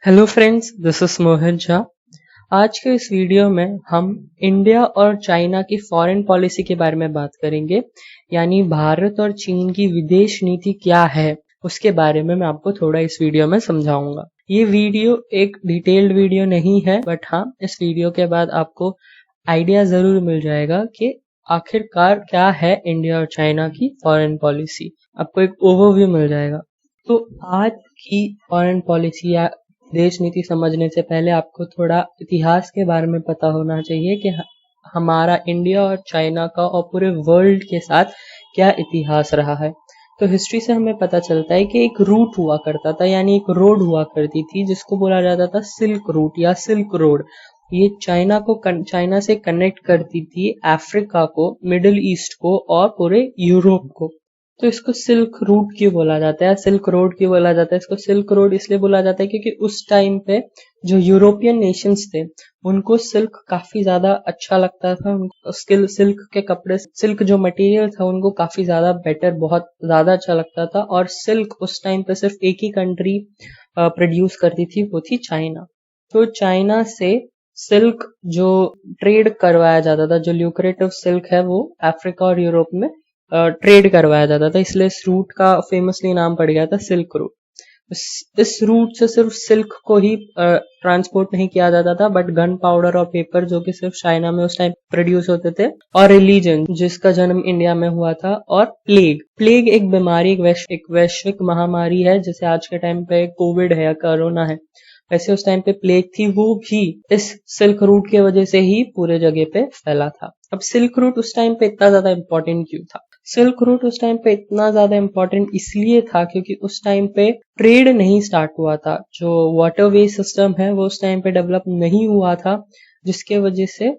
Hello friends, this is मोहित झा। आज के इस वीडियो में हम इंडिया और चाइना की फॉरेन पॉलिसी के बारे में बात करेंगे, यानी भारत और चीन की विदेश नीति क्या है उसके बारे में मैं आपको थोड़ा इस वीडियो में समझाऊंगा। ये वीडियो एक डिटेल्ड वीडियो नहीं है, बट हाँ, इस वीडियो के बाद आपको आइडिया जरूर मिल जाएगा कि आखिरकार क्या है इंडिया और चाइना की फॉरेन पॉलिसी। आपको एक ओवरव्यू मिल जाएगा। तो आज की फॉरेन पॉलिसी या देश नीति समझने से पहले आपको थोड़ा इतिहास के बारे में पता होना चाहिए कि हमारा इंडिया और चाइना का और पूरे वर्ल्ड के साथ क्या इतिहास रहा है। तो हिस्ट्री से हमें पता चलता है कि एक रूट हुआ करता था, यानी एक रोड हुआ करती थी जिसको बोला जाता था सिल्क रूट या सिल्क रोड। ये चाइना से कनेक्ट करती थी अफ्रीका को, मिडिल ईस्ट को और पूरे यूरोप को। तो इसको सिल्क रूट क्यों बोला जाता है, सिल्क रोड क्यों बोला जाता है? इसको सिल्क रोड इसलिए बोला जाता है क्योंकि उस टाइम पे जो यूरोपियन नेशंस थे उनको सिल्क काफी ज्यादा अच्छा लगता था। सिल्क के कपड़े, सिल्क जो मटेरियल था उनको काफी ज्यादा बेटर, बहुत ज्यादा अच्छा लगता था। और सिल्क उस टाइम पे सिर्फ एक ही कंट्री प्रोड्यूस करती थी, वो थी चाइना। तो चाइना से सिल्क जो ट्रेड करवाया जाता था, जो ल्यूक्रेटिव सिल्क है, वो अफ्रीका और यूरोप में ट्रेड करवाया जाता था, इसलिए इस रूट का फेमसली नाम पड़ गया था सिल्क रूट। इस रूट से सिर्फ सिल्क को ही ट्रांसपोर्ट नहीं किया जाता था, बट गन पाउडर और पेपर जो कि सिर्फ चाइना में उस टाइम प्रोड्यूस होते थे, और रिलीजन जिसका जन्म इंडिया में हुआ था, और प्लेग एक बीमारी, एक वैश्विक महामारी है, जैसे आज के टाइम पे कोविड है या कोरोना है, वैसे उस टाइम पे प्लेग थी, वो भी इस सिल्क रूट की वजह से ही पूरे जगह पे फैला था। अब सिल्क रूट उस टाइम पे इतना ज्यादा इंपॉर्टेंट क्यों था? सिल्क रूट उस टाइम पे इतना ज्यादा इंपॉर्टेंट इसलिए था क्योंकि उस टाइम पे ट्रेड नहीं स्टार्ट हुआ था, जो वाटरवे सिस्टम है वो उस टाइम पे डेवलप नहीं हुआ था, जिसके वजह से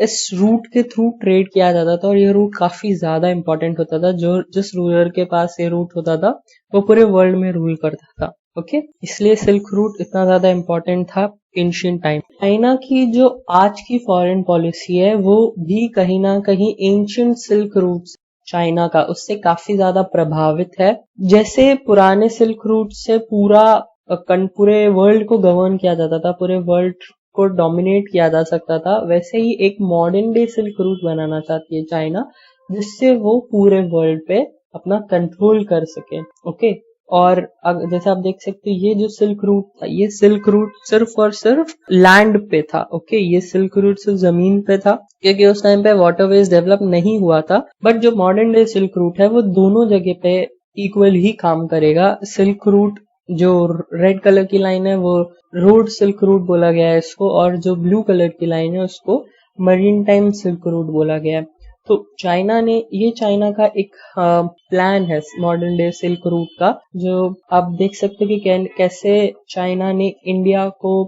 इस रूट के थ्रू ट्रेड किया जाता था। और ये रूट काफी ज्यादा इंपॉर्टेंट होता था, जो जिस रूलर के पास ये रूट होता था वो पूरे वर्ल्ड में रूल करता था। ओके, इसलिए सिल्क रूट इतना ज्यादा इंपॉर्टेंट था एंशिएंट टाइम। चाइना की जो आज की फॉरेन पॉलिसी है वो भी कहीं ना कहीं एंशिएंट सिल्क रूट, चाइना का, उससे काफी ज्यादा प्रभावित है। जैसे पुराने सिल्क रूट से पूरे वर्ल्ड को गवर्न किया जाता था, पूरे वर्ल्ड को डोमिनेट किया जा सकता था, वैसे ही एक मॉडर्न डे सिल्क रूट बनाना चाहती है चाइना, जिससे वो पूरे वर्ल्ड पे अपना कंट्रोल कर सके। ओके, और जैसे आप देख सकते हो, ये जो सिल्क रूट था, ये सिल्क रूट सिर्फ और सिर्फ लैंड पे था। ओके, ये सिल्क रूट सिर्फ जमीन पे था क्योंकि उस टाइम पे वाटरवेज डेवलप नहीं हुआ था। बट जो मॉडर्न डे सिल्क रूट है वो दोनों जगह पे इक्वल ही काम करेगा। सिल्क रूट, जो रेड कलर की लाइन है वो रोड सिल्क रूट बोला गया है इसको, और जो ब्लू कलर की लाइन है उसको मरीन टाइम सिल्क रूट बोला गया है। तो चाइना का एक प्लान है मॉडर्न डे सिल्क रूट का, जो आप देख सकते हो कि कैसे चाइना ने इंडिया को,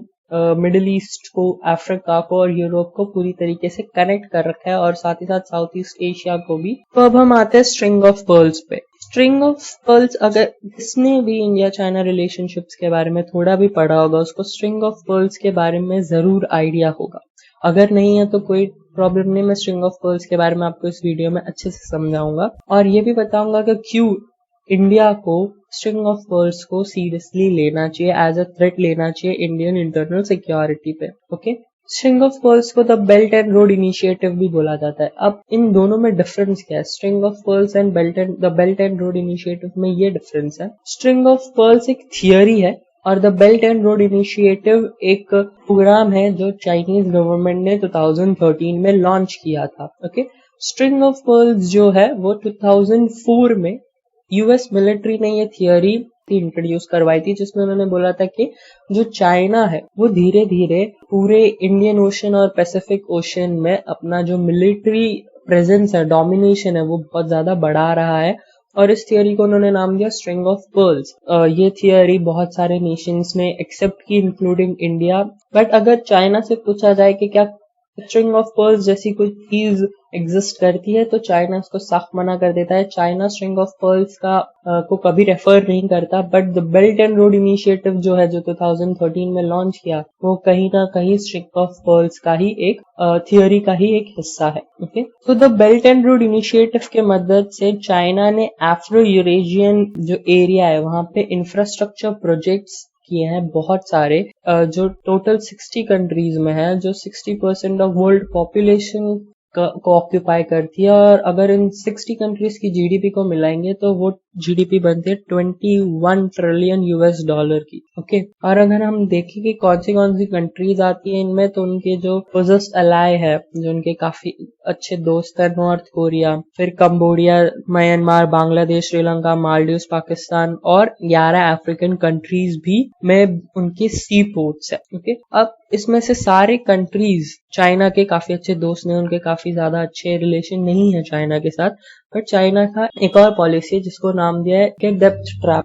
मिडिल ईस्ट को, अफ्रीका को और यूरोप को पूरी तरीके से कनेक्ट कर रखा है, और साथ ही साथ साउथ ईस्ट एशिया को भी। तो अब हम आते हैं स्ट्रिंग ऑफ पर्ल्स पे। स्ट्रिंग ऑफ पर्ल्स, अगर जिसने भी इंडिया चाइना रिलेशनशिप्स के बारे में थोड़ा भी पढ़ा होगा उसको स्ट्रिंग ऑफ पर्ल्स के बारे में जरूर आइडिया होगा। अगर नहीं है तो कोई प्रॉब्लम नहीं, मैं स्ट्रिंग ऑफ पर्ल्स के बारे में आपको इस वीडियो में अच्छे से समझाऊंगा, और ये भी बताऊंगा कि क्यों इंडिया को स्ट्रिंग ऑफ पर्ल्स को सीरियसली लेना चाहिए, एज अ थ्रेट लेना चाहिए इंडियन इंटरनल सिक्योरिटी पे। ओके, स्ट्रिंग ऑफ पर्ल्स को the belt and road initiative भी बोला जाता है। अब इन दोनों में डिफरेंस क्या है? String of pearls and the belt and road initiative में ये डिफरेंस है। स्ट्रिंग ऑफ पर्ल्स एक थियोरी है, और the belt and road initiative एक प्रोग्राम है जो चाइनीज गवर्नमेंट ने 2013 में लॉन्च किया था। ओके, स्ट्रिंग ऑफ पर्ल्स जो है वो 2004 में यूएस मिलिट्री ने ये थियोरी इंट्रोड्यूस करवाई थी, जिसमें उन्होंने बोला था कि जो चाइना है वो धीरे धीरे पूरे इंडियन ओशन और पैसिफिक ओशन में अपना जो मिलिट्री प्रेजेंस है, डोमिनेशन है, वो बहुत ज्यादा बढ़ा रहा है। और इस थियोरी को उन्होंने नाम दिया स्ट्रिंग ऑफ पर्ल्स। ये थियोरी बहुत सारे नेशंस ने एक्सेप्ट की, इंक्लूडिंग इंडिया। बट अगर चाइना से पूछा जाए कि क्या स्ट्रिंग ऑफ पर्ल्स जैसी कोई चीज एग्जिस्ट करती है, तो चाइना इसको साफ मना कर देता है। चाइना स्ट्रिंग ऑफ पर्ल्स को कभी रेफर नहीं करता। But the belt and road initiative जो है, जो 2013 में लॉन्च किया, वो कहीं ना कहीं स्ट्रिंग ऑफ पर्ल्स का ही एक थियोरी का ही एक हिस्सा है। ओके, तो the belt and road initiative के मदद से चाइना ने अफ्रो यूरेशियन जो एरिया है वहां पे इंफ्रास्ट्रक्चर प्रोजेक्ट्स किए हैं बहुत सारे, जो टोटल 60 कंट्रीज में है, जो 60% ऑफ वर्ल्ड पॉपुलेशन को ऑक्यूपाई करती है। और अगर इन 60 कंट्रीज की जीडीपी को मिलाएंगे तो वो जीडीपी बनती है 21 ट्रिलियन यूएस डॉलर की। ओके, और अगर हम देखें कि कौन सी कंट्रीज आती है इनमें, तो उनके जो क्लोजेस्ट अलाय है, जो उनके काफी अच्छे दोस्त है, नॉर्थ कोरिया, फिर कंबोडिया, म्यांमार, बांग्लादेश, श्रीलंका, मालदीव्स, पाकिस्तान और 11 अफ्रीकन कंट्रीज भी में उनके सी पोर्ट्स है। ओके, अब इसमें से सारे कंट्रीज चाइना के काफी अच्छे दोस्त ने, उनके काफी ज्यादा अच्छे रिलेशन नहीं है चाइना के साथ, पर चाइना का एक और पॉलिसी है जिसको नाम दिया है कि डेप्थ ट्रैप।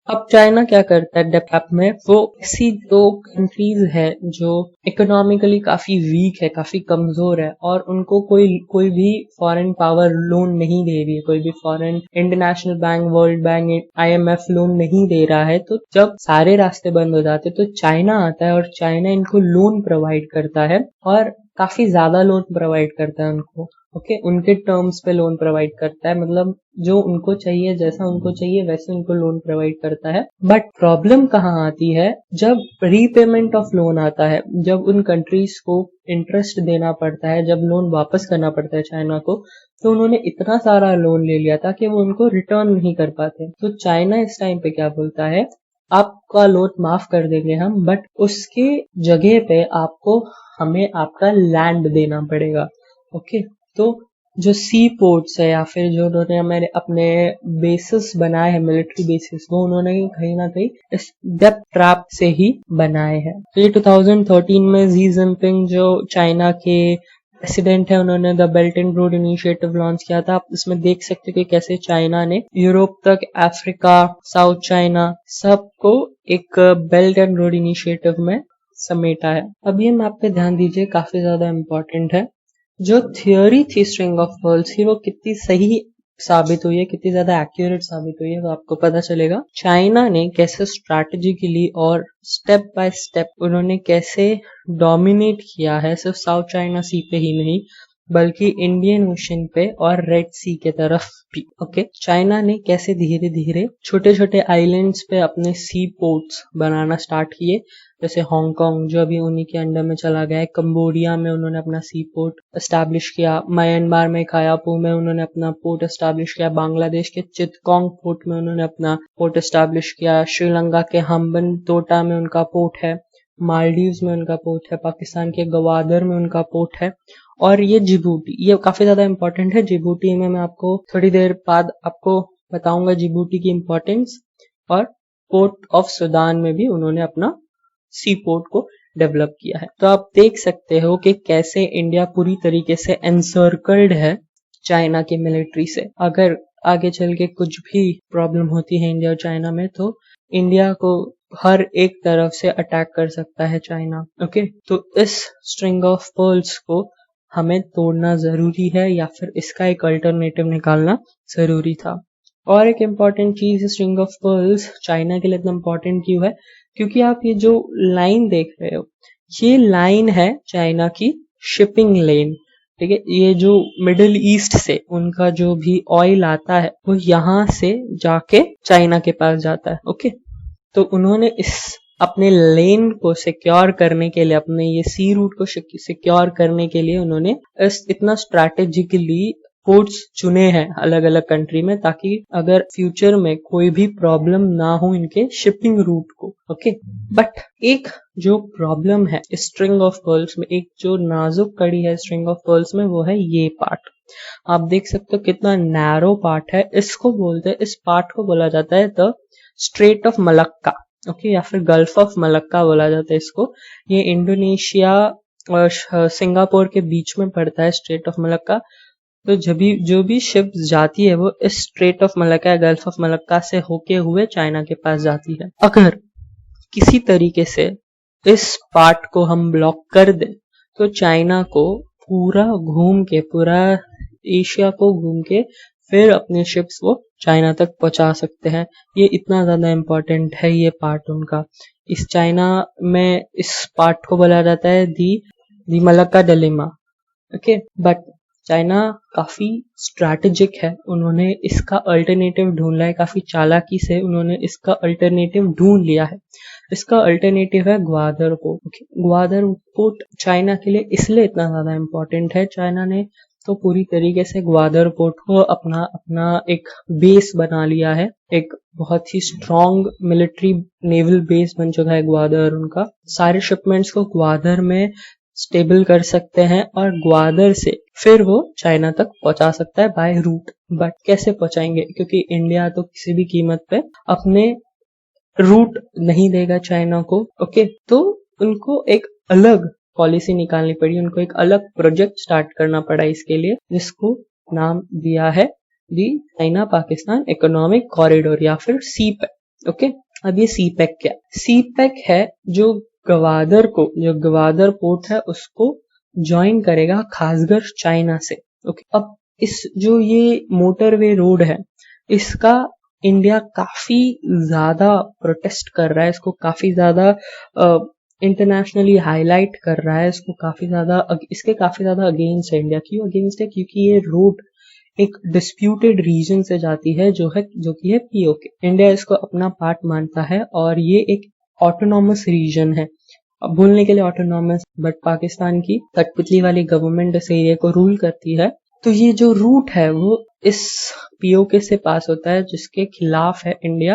अब चाइना क्या करता है डेप्थ ट्रैप में, वो ऐसी दो कंट्रीज है जो इकोनॉमिकली काफी वीक है, काफी कमजोर है, और उनको कोई भी फॉरेन पावर लोन नहीं दे रही है, कोई भी foreign international bank, world bank, IMF loan नहीं दे रहा है। तो जब सारे रास्ते बंद हो जाते तो चाइना आता है और चाइना इनको लोन प्रोवाइड करता है, और काफी ज्यादा लोन प्रोवाइड करता है उनको। ओके, उनके टर्म्स पे लोन प्रोवाइड करता है, मतलब जो उनको चाहिए, जैसा उनको चाहिए वैसे उनको लोन प्रोवाइड करता है। बट प्रॉब्लम कहाँ आती है, जब रीपेमेंट ऑफ लोन आता है, जब उन कंट्रीज को इंटरेस्ट देना पड़ता है, जब लोन वापस करना पड़ता है चाइना को, तो उन्होंने इतना सारा लोन ले लिया था कि वो उनको रिटर्न नहीं कर पाते। तो चाइना इस टाइम पे क्या बोलता है, आपका लोन माफ कर देंगे हम, बट उसके जगह पे हमें आपका लैंड देना पड़ेगा। ओके, तो जो सी पोर्ट्स है या फिर जो उन्होंने हमारे अपने बेसिस बनाए हैं, मिलिट्री बेसिस, वो उन्होंने कहीं ना कहीं इस डेप्थ ट्रैप से ही बनाए हैं। तो ये 2013 में जी जिनपिंग जो चाइना के प्रेसिडेंट है, उन्होंने the belt and road initiative launch किया था। आप इसमें देख सकते हो कि कैसे चाइना ने यूरोप तक, अफ्रीका, साउथ चाइना, सबको एक बेल्ट एंड रोड इनिशिएटिव में समेटा है। अब ये मैप पे ध्यान दीजिए, काफी ज्यादा इम्पोर्टेंट है। जो थियोरी थी स्ट्रिंग ऑफ पर्ल्स की, वो कितनी सही साबित हुई है, कितनी ज्यादा एक्यूरेट साबित हुई है, वो आपको पता चलेगा। चाइना ने कैसे स्ट्रैटेजिकली और स्टेप बाय स्टेप उन्होंने कैसे डोमिनेट किया है, सिर्फ साउथ चाइना सी पे ही नहीं बल्कि इंडियन ओशन पे और रेड सी के तरफ भी। ओके, चाइना ने कैसे धीरे धीरे छोटे छोटे आइलैंड्स पे अपने सी पोर्ट्स बनाना स्टार्ट किए, जैसे हांगकांग जो अभी उन्हीं के अंडर में चला गया है, कंबोडिया में उन्होंने अपना सी पोर्ट एस्टैब्लिश किया, म्यांमार में कायापू में उन्होंने अपना पोर्ट एस्टैब्लिश किया, बांग्लादेश के चितगोंग पोर्ट में उन्होंने अपना पोर्ट एस्टैब्लिश किया, श्रीलंका के हम्बन तोटा में उनका पोर्ट है, मालदीव्स में उनका पोर्ट है, पाकिस्तान के गवादर में उनका पोर्ट है, और ये जिबूटी, ये काफी ज्यादा इंपॉर्टेंट है। जिबूटी में मैं आपको थोड़ी देर बाद आपको बताऊंगा जिबूटी की इंपॉर्टेंस। और पोर्ट ऑफ सुदान में भी उन्होंने अपना सी पोर्ट को डेवलप किया है। तो आप देख सकते हो कि कैसे इंडिया पूरी तरीके से एनसर्कल्ड है चाइना की मिलिट्री से। अगर आगे चल के कुछ भी प्रॉब्लम होती है इंडिया और चाइना में, तो इंडिया को हर एक तरफ से अटैक कर सकता है चाइना। ओके, तो इस स्ट्रिंग ऑफ पर्ल्स को हमें तोड़ना जरूरी है, या फिर इसका एक अल्टरनेटिव निकालना जरूरी था। और एक इम्पॉर्टेंट चीज, स्ट्रिंग ऑफ पर्ल्स चाइना के लिए इतना इम्पोर्टेंट क्यों है, क्योंकि आप ये जो लाइन देख रहे हो, ये लाइन है चाइना की शिपिंग लेन। ठीक है, ये जो मिडिल ईस्ट से उनका जो भी ऑयल आता है वो यहाँ से जाके चाइना के पास जाता है। ओके, तो उन्होंने इस अपने लेन को सिक्योर करने के लिए, अपने ये सी रूट को सिक्योर करने के लिए उन्होंने इतना स्ट्रैटेजिकली पोर्ट्स चुने हैं अलग अलग कंट्री में, ताकि अगर फ्यूचर में कोई भी प्रॉब्लम ना हो इनके शिपिंग रूट को। ओके, बट एक जो प्रॉब्लम है स्ट्रिंग ऑफ पर्ल्स में, एक जो नाजुक कड़ी है स्ट्रिंग ऑफ पर्ल्स में, वो है ये पार्ट। आप देख सकते हो कितना नैरो पार्ट है। इसको बोलते हैं, इस पार्ट को बोला जाता है the straight of Malacca. Okay, या फिर गल्फ ऑफ मलक्का बोला जाता है इसको। ये इंडोनेशिया और सिंगापुर के बीच में पड़ता है स्ट्रेट ऑफ मलक्का। तो जो भी शिप जाती है वो इस स्ट्रेट ऑफ मलक्का या गल्फ ऑफ मलक्का से होके हुए चाइना के पास जाती है। अगर किसी तरीके से इस पार्ट को हम ब्लॉक कर दें तो चाइना को पूरा एशिया को घूम के फिर अपने शिप्स वो चाइना तक पहुंचा सकते हैं। ये इतना ज्यादा इम्पोर्टेंट है ये पार्ट उनका। इस चाइना में इस पार्ट को बोला जाता है the Malacca dilemma. Okay, but China काफी स्ट्रैटेजिक है, उन्होंने इसका अल्टरनेटिव ढूंढ लिया है, काफी चालाकी से उन्होंने इसका अल्टरनेटिव ढूंढ लिया है। इसका अल्टरनेटिव है Gwadar port. Gwadar port China के लिए इसलिए इतना ज्यादा इम्पोर्टेंट है, चाइना ने तो पूरी तरीके से ग्वादर पोर्ट को अपना एक बेस बना लिया है, एक बहुत ही स्ट्रॉन्ग मिलिट्री नेवल बेस बन चुका है ग्वादर। उनका सारे शिपमेंट्स को ग्वादर में स्टेबल कर सकते हैं और ग्वादर से फिर वो चाइना तक पहुंचा सकता है बाय रूट। बट कैसे पहुंचाएंगे, क्योंकि इंडिया तो किसी भी कीमत पे अपने रूट नहीं देगा चाइना को। ओके, तो उनको एक अलग पॉलिसी निकालनी पड़ी, उनको एक अलग प्रोजेक्ट स्टार्ट करना पड़ा इसके लिए, जिसको नाम दिया है दी चाइना पाकिस्तान इकोनॉमिक कॉरिडोर या फिर सीपैक। ओके, अब ये सीपैक क्या? सीपैक है जो ग्वादर पोर्ट है उसको ज्वाइन करेगा खासकर चाइना से। ओके, अब इस जो ये मोटरवे रोड है इसका इंडिया काफी ज्यादा प्रोटेस्ट कर रहा है, इसको काफी ज्यादा इंटरनेशनली हाईलाइट कर रहा है, इसके काफी ज्यादा अगेंस्ट है इंडिया। क्यों अगेंस्ट है? क्योंकि ये रोड एक डिस्प्यूटेड रीजन से जाती है जो कि है पीओके। इंडिया इसको अपना पार्ट मानता है और ये एक ऑटोनॉमस रीजन है, अब बोलने के लिए ऑटोनॉमस, बट पाकिस्तान की कठपुतली वाली गवर्नमेंट इस एरिया को रूल करती है। तो ये जो रूट है वो इस पीओके से पास होता है जिसके खिलाफ है इंडिया।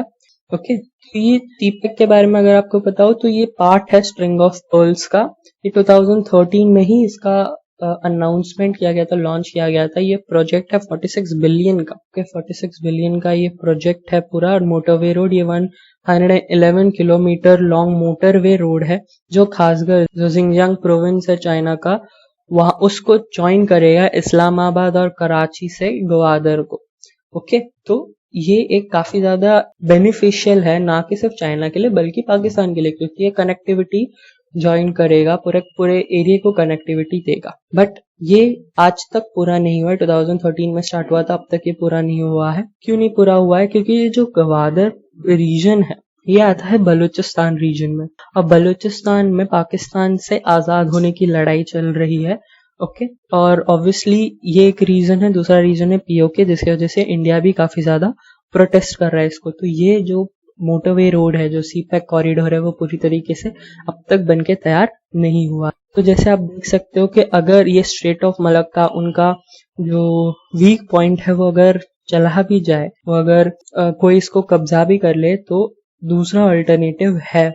ओके, तो ये सीपैक के बारे में अगर आपको पता हो तो ये पार्ट है स्ट्रिंग ऑफ पर्ल्स का। ये 2013 में ही इसका अनाउंसमेंट किया गया था, लॉन्च किया गया था। ये प्रोजेक्ट है 46 बिलियन का। ओके, 46 बिलियन का ये प्रोजेक्ट है पूरा। मोटरवे रोड ये 111 किलोमीटर लॉन्ग मोटरवे रोड है जो खासकर जो जिंगजियांग प्रोविंस है चाइना का, वहां उसको ज्वाइन करेगा इस्लामाबाद और कराची से ग्वादर को। ओके, तो ये एक काफी ज्यादा बेनिफिशियल है, ना कि सिर्फ चाइना के लिए बल्कि पाकिस्तान के लिए, क्योंकि ये कनेक्टिविटी ज्वाइन करेगा, पूरे एरिया को कनेक्टिविटी देगा। बट ये आज तक पूरा नहीं हुआ है, 2013 में स्टार्ट हुआ था, अब तक ये पूरा नहीं हुआ है। क्यों नहीं पूरा हुआ है? क्योंकि ये जो ग्वादर रीजन है ये आता है बलूचिस्तान रीजन में। अब बलूचिस्तान में पाकिस्तान से आजाद होने की लड़ाई चल रही है। ओके, और ऑब्वियसली ये एक रीजन है। दूसरा रीजन है पीओके, जिसकी वजह से इंडिया भी काफी ज्यादा प्रोटेस्ट कर रहा है इसको। तो ये जो मोटरवे रोड है, जो सीपैक कॉरिडोर है, वो पूरी तरीके से अब तक बनके तैयार नहीं हुआ। तो जैसे आप देख सकते हो कि अगर ये स्ट्रेट ऑफ मलक्का उनका जो वीक पॉइंट है वो अगर चला भी जाए, वो अगर कोई इसको कब्जा भी कर ले, तो दूसरा अल्टरनेटिव है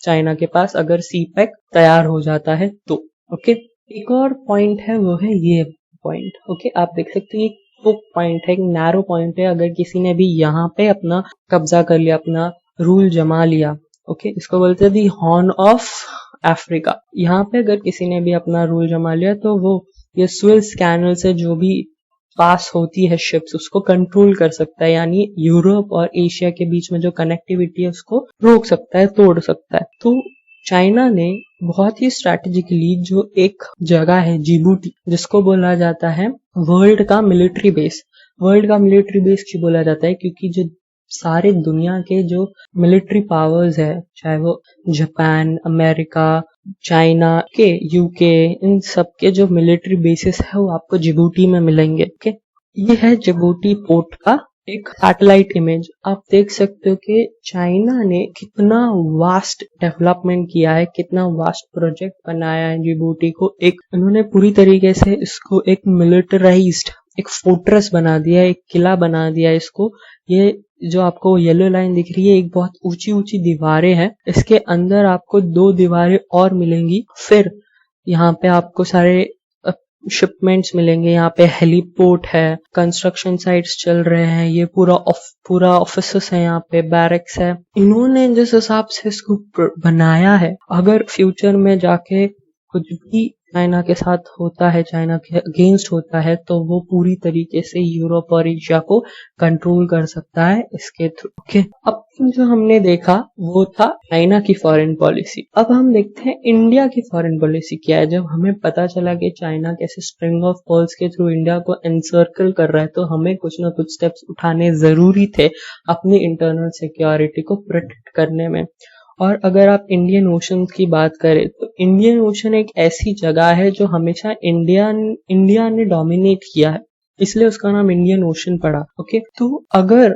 चाइना के पास अगर सीपैक तैयार हो जाता है तो। ओके, एक और पॉइंट है वो है ये पॉइंट। ओके, आप देख सकते हैं वो पॉइंट है, एक नैरो पॉइंट है। अगर किसी ने भी यहाँ पे अपना कब्जा कर लिया, अपना रूल जमा लिया, ओके, इसको बोलते हैं दी हॉर्न ऑफ अफ्रीका। यहाँ पे अगर किसी ने भी अपना रूल जमा लिया तो वो ये सुएज कैनल से जो भी पास होती है शिप्स उसको कंट्रोल कर सकता है, यानी यूरोप और एशिया के बीच में जो कनेक्टिविटी है उसको रोक सकता है, तोड़ सकता है। तो चाइना ने बहुत ही स्ट्रैटेजिकली जो एक जगह है जिबूटी, जिसको बोला जाता है वर्ल्ड का मिलिट्री बेस क्यों बोला जाता है? क्योंकि जो सारे दुनिया के जो मिलिट्री पावर्स है, चाहे वो जापान, अमेरिका, चाइना के, यूके, इन सब के जो मिलिट्री बेसिस है वो आपको जिबूटी में मिलेंगे। ओके, ये है जिबूटी पोर्ट का एक सैटेलाइट इमेज। आप देख सकते हो कि चाइना ने कितना वास्ट डेवलपमेंट किया है, कितना वास्ट प्रोजेक्ट बनाया है जिबूटी को। एक उन्होंने पूरी तरीके से इसको एक मिलिटराइज्ड एक फोर्ट्रेस बना दिया, एक किला बना दिया इसको। ये जो आपको येलो लाइन दिख रही है, एक बहुत ऊंची ऊंची दीवारें हैं, इसके अंदर आपको 2 दीवारें और मिलेंगी। फिर यहाँ पे आपको सारे शिपमेंट्स मिलेंगे, यहाँ पे हेलीपोर्ट है, कंस्ट्रक्शन साइट्स चल रहे हैं, ये पूरा ऑफिसेस है, यहाँ पे बैरक्स है। इन्होंने जिस हिसाब से इसको बनाया है, अगर फ्यूचर में जाके कुछ भी चाइना के साथ होता है, चाइना के अगेंस्ट होता है, तो वो पूरी तरीके से यूरोप और एशिया को कंट्रोल कर सकता है इसके थ्रू। ओके, अब जो हमने देखा वो था चाइना की फॉरेन पॉलिसी। अब हम देखते हैं इंडिया की फॉरेन पॉलिसी क्या है। जब हमें पता चला कि चाइना कैसे स्ट्रिंग ऑफ पर्ल्स के थ्रू इंडिया को एनसर्कल कर रहा है, तो हमें कुछ ना कुछ स्टेप्स उठाने जरूरी थे अपनी इंटरनल सिक्योरिटी को प्रोटेक्ट करने में। और अगर आप इंडियन ओशन की बात करें तो इंडियन ओशन एक ऐसी जगह है जो हमेशा इंडिया ने डोमिनेट किया है, इसलिए उसका नाम इंडियन ओशन पड़ा। ओके, तो अगर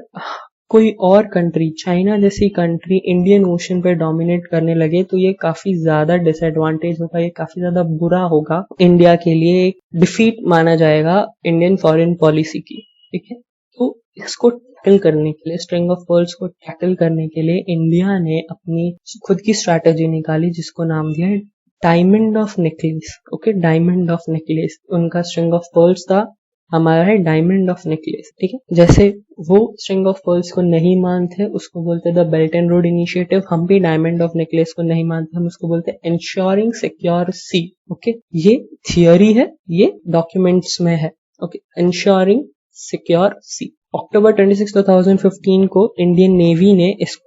कोई और कंट्री, चाइना जैसी कंट्री इंडियन ओशन पे डोमिनेट करने लगे तो ये काफी ज्यादा डिसएडवांटेज होगा, ये काफी ज्यादा बुरा होगा इंडिया के लिए, एक डिफीट माना जाएगा इंडियन फॉरेन पॉलिसी की। ठीक है, तो इसको टैकल करने के लिए, स्ट्रिंग ऑफ पर्ल्स को टैकल करने के लिए इंडिया ने अपनी खुद की स्ट्रैटेजी निकाली जिसको नाम दिया है diamond of necklace. Okay, diamond of necklace उनका स्ट्रिंग ऑफ पर्ल्स था, हमारा है डायमंड ऑफ नेकलेस। ठीक है, जैसे वो स्ट्रिंग ऑफ पर्ल्स को नहीं मानते उसको बोलते the belt and road initiative, हम भी डायमंड ऑफ नेकलेस को नहीं मानते, हम उसको बोलते हैं इंश्योरिंग सिक्योर सी। ओके, ये थियोरी है, ये डॉक्यूमेंट्स में है। ओके, इंश्योरिंग सिक्योर सी। अक्टूबर 26, 2015 को इंडियन नेवी ने इस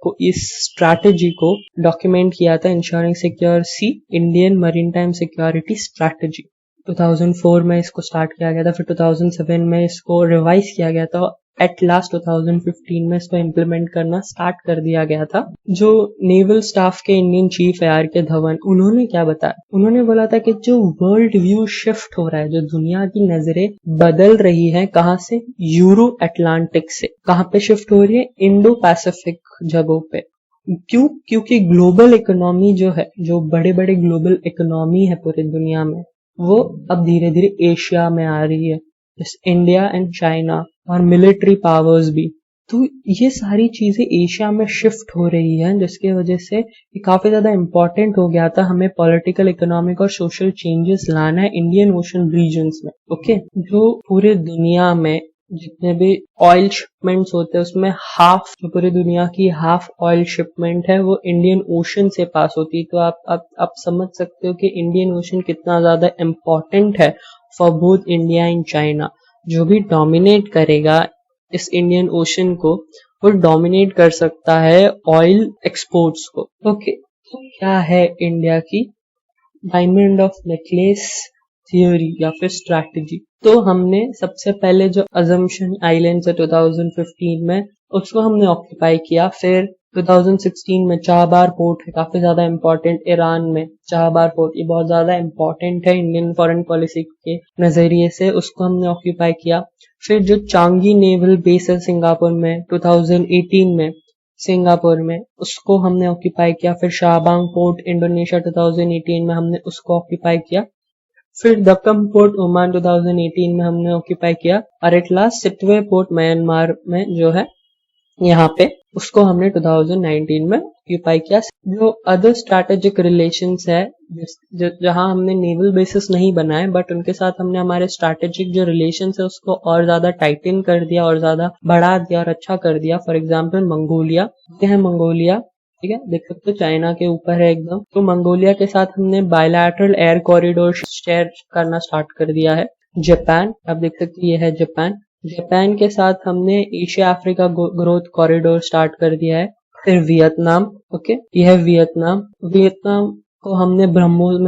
स्ट्रैटेजी को डॉक्यूमेंट किया था, इंश्योरिंग सिक्योर सी, इंडियन मैरीटाइम सिक्योरिटी स्ट्रैटेजी। 2004 में इसको स्टार्ट किया गया था, फिर 2007 में इसको रिवाइज किया गया था, एट लास्ट 2015 में इसको इम्प्लीमेंट करना स्टार्ट कर दिया गया था। जो नेवल स्टाफ के इंडियन चीफ है आर.के. धवन, उन्होंने क्या बताया, उन्होंने बोला था कि जो वर्ल्ड व्यू शिफ्ट हो रहा है, जो दुनिया की नजरें बदल रही है, कहाँ से, यूरो अटलांटिक से, कहाँ पे शिफ्ट हो रही है, इंडो पैसिफिक जगहों पे। क्यों? क्योंकि ग्लोबल इकोनॉमी जो है, जो बड़े बड़े ग्लोबल इकोनॉमी है पूरी दुनिया में, वो अब धीरे धीरे एशिया में आ रही है, जैसे इंडिया एंड चाइना, और मिलिट्री पावर्स भी। तो ये सारी चीजें एशिया में शिफ्ट हो रही हैं, जिसकी वजह से ये काफी ज्यादा इम्पोर्टेंट हो गया था हमें पॉलिटिकल, इकोनॉमिक और सोशल चेंजेस लाना है इंडियन ओशन रीजन्स में। ओके, जो पूरे दुनिया में जितने भी ऑयल शिपमेंट्स होते हैं उसमें हाफ, जो पूरी दुनिया की हाफ ऑयल शिपमेंट है वो इंडियन ओशन से पास होती है। तो आप समझ सकते हो कि इंडियन ओशन कितना ज्यादा इम्पोर्टेंट है for both India and China. जो भी डोमिनेट करेगा इस इंडियन ओशन को, वो डोमिनेट कर सकता है ऑयल एक्सपोर्ट्स को। ओके, तो क्या है इंडिया की डायमंड ऑफ नेकलेस थियोरी या फिर स्ट्रैटेजी? तो हमने सबसे पहले जो अजम्पशन आइलैंड्स है 2015 में, उसको हमने ऑक्यूपाई किया। फिर 2016 में चाबार पोर्ट है, काफी ज्यादा इम्पोर्टेंट, ईरान में चाबार पोर्ट, ये बहुत ज्यादा इम्पोर्टेंट है इंडियन फॉरेन पॉलिसी के नजरिए से, उसको हमने ऑक्यूपाई किया। फिर जो चांगी नेवल बेस है सिंगापुर में 2018 में, सिंगापुर में, उसको हमने ऑक्यूपाई किया। फिर शाहबांग पोर्ट इंडोनेशिया 2018 में हमने उसको ऑक्यूपाई किया। फिर दक्कम पोर्ट ओमान 2018 में हमने ऑक्यूपाई किया, और at last Sittwe port Myanmar में जो है यहाँ पे, उसको हमने 2019 में ऑक्यूपाई किया। जो अदर स्ट्रैटेजिक रिलेशंस है, जहां हमने नेवल बेसिस नहीं बनाए, बट उनके साथ हमने हमारे स्ट्रैटेजिक जो रिलेशंस है उसको और ज्यादा टाइटन कर दिया, और ज्यादा बढ़ा दिया और अच्छा कर दिया। फॉर एग्जाम्पल मंगोलिया, ये है मंगोलिया, ठीक है, देख सकते हो चाइना के ऊपर है एकदम। तो मंगोलिया के साथ हमने बायलैटरल एयर कॉरिडोर शेयर करना स्टार्ट कर दिया है। जापान, आप देख सकते हो ये है जापान, जापान के साथ हमने Asia Africa growth corridor start कर दिया है। फिर वियतनाम, ओके, यह है वियतनाम, वियतनाम को हमने ब्रह्मोस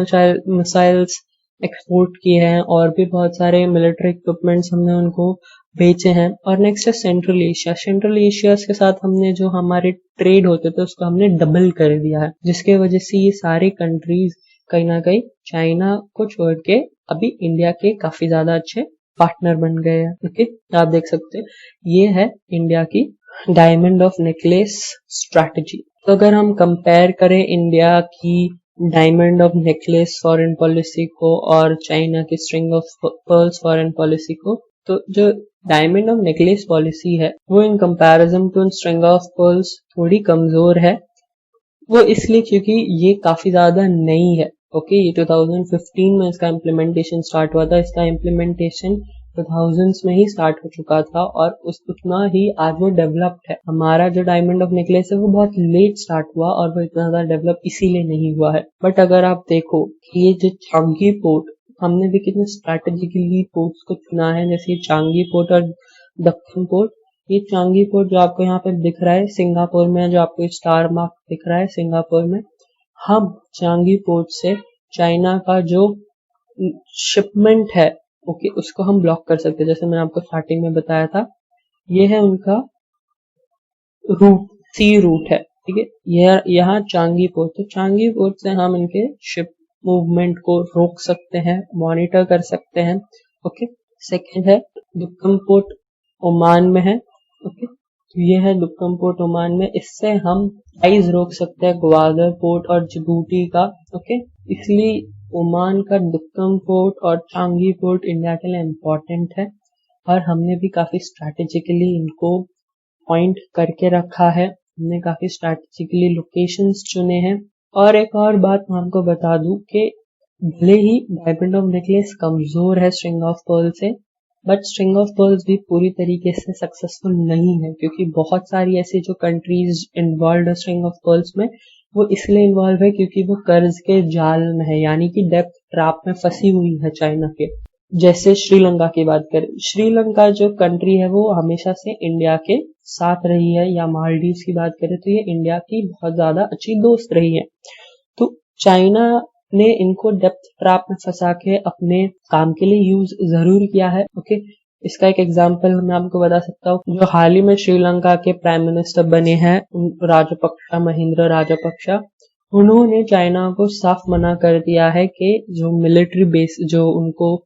मिसाइल्स एक्सपोर्ट किए हैं, और भी बहुत सारे मिलिट्री इक्विपमेंट्स हमने उनको बेचे हैं। और नेक्स्ट है सेंट्रल एशिया, सेंट्रल एशिया के साथ हमने जो हमारे ट्रेड होते थे उसको हमने डबल कर दिया है, जिसके वजह से ये सारे कंट्रीज कहीं ना कहीं चाइना को छोड़ के अभी इंडिया के काफी ज्यादा अच्छे पार्टनर बन गए हैं। ओके, आप देख सकते हैं ये है इंडिया की डायमंड ऑफ नेकलेस स्ट्रैटेजी। तो अगर हम कंपेयर करें इंडिया की diamond of necklace foreign policy को और चाइना की string of pearls foreign policy को, तो जो डायमंड ऑफ नेकलेस पॉलिसी है वो in comparison to string of pearls थोड़ी कमजोर है। वो इसलिए क्योंकि ये काफी ज्यादा नई है। ओके, ये 2015 में इसका इम्प्लीमेंटेशन स्टार्ट हुआ था, इसका इम्प्लीमेंटेशन 2000s में ही स्टार्ट हो चुका था, और उतना ही आज वो डेवलप्ड है। हमारा जो डायमंड ऑफ नेकलेस है वो बहुत लेट स्टार्ट हुआ, और वो इतना ज्यादा डेवलप इसीलिए नहीं हुआ है। बट अगर आप देखो कि ये जो चांगी पोर्ट, हमने भी कितने स्ट्रैटेजिकली पोर्ट्स को चुना है, जैसे चांगी पोर्ट और दक्कन पोर्ट। ये चांगी पोर्ट जो आपको यहाँ पे दिख रहा है सिंगापुर में, जो आपको स्टार मार्क दिख रहा है सिंगापुर में, हम चांगी पोर्ट से चाइना का जो शिपमेंट है, ओके, उसको हम ब्लॉक कर सकते हैं। जैसे मैंने आपको स्टार्टिंग में बताया था, ये है उनका रूट, सी रूट है, ठीक है, यह यहाँ चांगी पोर्ट, तो चांगी पोर्ट से हम इनके शिप मूवमेंट को रोक सकते हैं, मॉनिटर कर सकते हैं। ओके, सेकेंड है दक्कन पोर्ट ओमान में है। ओके, तो ये है दुक्कम पोर्ट ओमान में। इससे हम प्राइस रोक सकते हैं ग्वादर पोर्ट और जिबूटी का। ओके, इसलिए ओमान का दुक्कम पोर्ट और चांगी पोर्ट इंडिया के लिए इम्पोर्टेंट है और हमने भी काफी स्ट्रैटेजिकली इनको पॉइंट करके रखा है। हमने काफी स्ट्रैटेजिकली लोकेशंस चुने हैं। और एक और बात मैं आपको बता दूं कि भले ही डायमंड ऑफ नेकलेस कमजोर है स्ट्रिंग ऑफ पर्ल से, बट स्ट्रिंग ऑफ पर्ल्स भी पूरी तरीके से सक्सेसफुल नहीं है, क्योंकि बहुत सारी ऐसी जो कंट्रीज इन्वॉल्व है स्ट्रिंग ऑफ पर्ल्स में, वो इसलिए इन्वॉल्व है क्योंकि वो कर्ज के जाल में है, यानी कि डेप्थ ट्रैप में फंसी हुई है चाइना के। जैसे श्रीलंका की बात करें, श्रीलंका जो कंट्री है वो हमेशा से इंडिया के साथ रही है, या मालदीव की बात करें तो ये इंडिया की बहुत ज्यादा अच्छी दोस्त रही है। तो चाइना ने इनको डेप्थ ट्रैप में फंसा के अपने काम के लिए यूज जरूर किया है। ओके, इसका एक एग्जांपल मैं आपको बता सकता हूँ। जो हाल ही में श्रीलंका के प्राइम मिनिस्टर बने हैं राजपक्षा, महिंद्रा राजपक्षा, उन्होंने चाइना को साफ मना कर दिया है कि जो मिलिट्री बेस जो उनको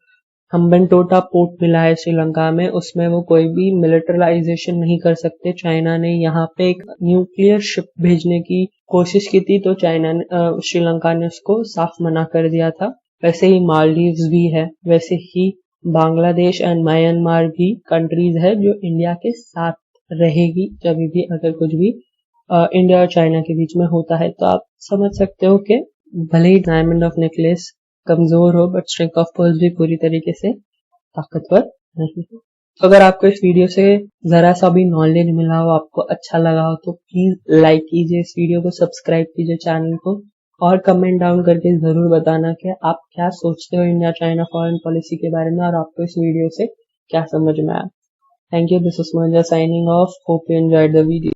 हम्बनटोटा पोर्ट मिला है श्रीलंका में, उसमें वो कोई भी मिलिटराइजेशन नहीं कर सकते। चाइना ने यहाँ पे एक न्यूक्लियर शिप भेजने की कोशिश की थी, तो श्रीलंका ने उसको साफ मना कर दिया था। वैसे ही मालदीव्स भी है, वैसे ही बांग्लादेश एंड म्यांमार भी कंट्रीज है जो इंडिया के साथ रहेगी जब भी अगर कुछ भी इंडिया और चाइना के बीच में होता है। तो आप समझ सकते हो कि भले ही डायमंड ऑफ नेकलेस कमजोर हो, बट स्ट्रिंग ऑफ पर्ल्स भी पूरी तरीके से ताकतवर नहीं है। तो अगर आपको इस वीडियो से जरा सा भी नॉलेज मिला हो, आपको अच्छा लगा हो, तो प्लीज लाइक कीजिए इस वीडियो को, सब्सक्राइब कीजिए चैनल को, और कमेंट डाउन करके जरूर बताना कि आप क्या सोचते हो इंडिया चाइना फॉरेन पॉलिसी के बारे में और आपको इस वीडियो से क्या समझ में आया। Thank you, this is Mohan signing off, hope you enjoyed the video.